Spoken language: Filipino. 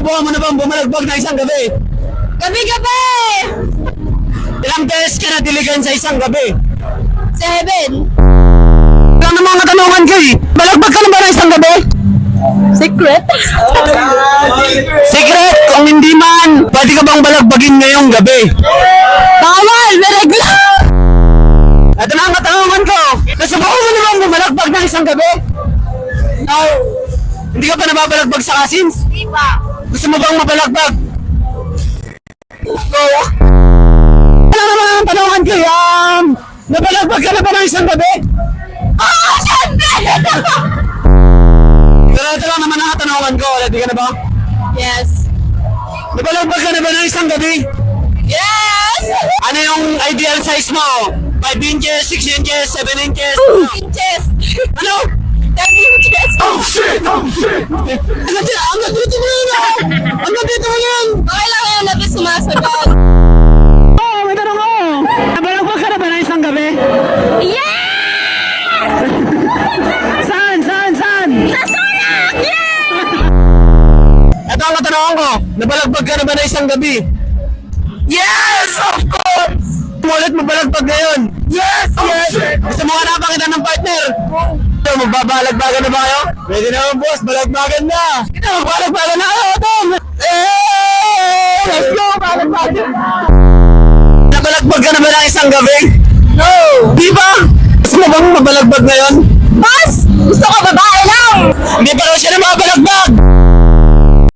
Nasubukan mo na bang bumalagbag na isang gabi? Gabi-gabi! Ilang beses ka nadiligan sa isang gabi? 7. Wala namang katanungan ko eh. Balagbag ka na ba na isang gabi? Secret? Secret! Kung hindi man, pwede ka bang balagbagin ngayong gabi? Bawal! May regla! Ito na ang katanungan ko. Nasubukan mo na bang bumalagbag na isang gabi? No. Hindi ka pa nababalagbag sa Kasins? Di ba? Gusto mo bang mabalagbag? Go! Ano naman ang tanungan ko yan? Nabalagbag ka na ba ng isang gabi? Oh, syempre! Pero ito lang naman ang katanungan ko. Ready ka na ba? Yes. Nabalagbag ka na ba ng isang gabi? Yes! Ano yung ideal size mo? 5 inches, 6 inches, 7 inches? Inches! Ano? 10 inches! Oh shit! Hanggang dito mo yun ah! Hanggang dito mo yun! Okay lang yun, natin sumasagot. Oo, may tanong ko! Nabalagbag ka na ba ng isang gabi? Yes! Saan? Sa sunak! Yeah! Ito ang katanungan ko. Nabalagbag ka na ba na isang gabi? Yes! Of course! Ulit mabalagbag ngayon. Yes! Yes! Gusto mo hanapan kita ng partner? So, magbabalagbagan na ba kayo? Pwede naman boss, balagbagan na! Ito, magbalagbagan na kayo, Tom! Let's go! Balagbagan! Nabalagbag ka na ba ng isang gabi? No! Di ba? Gusto mo bang mabalagbag ngayon? Boss! Gusto ko babae lang! Hindi pa raw siya na mabalagbag!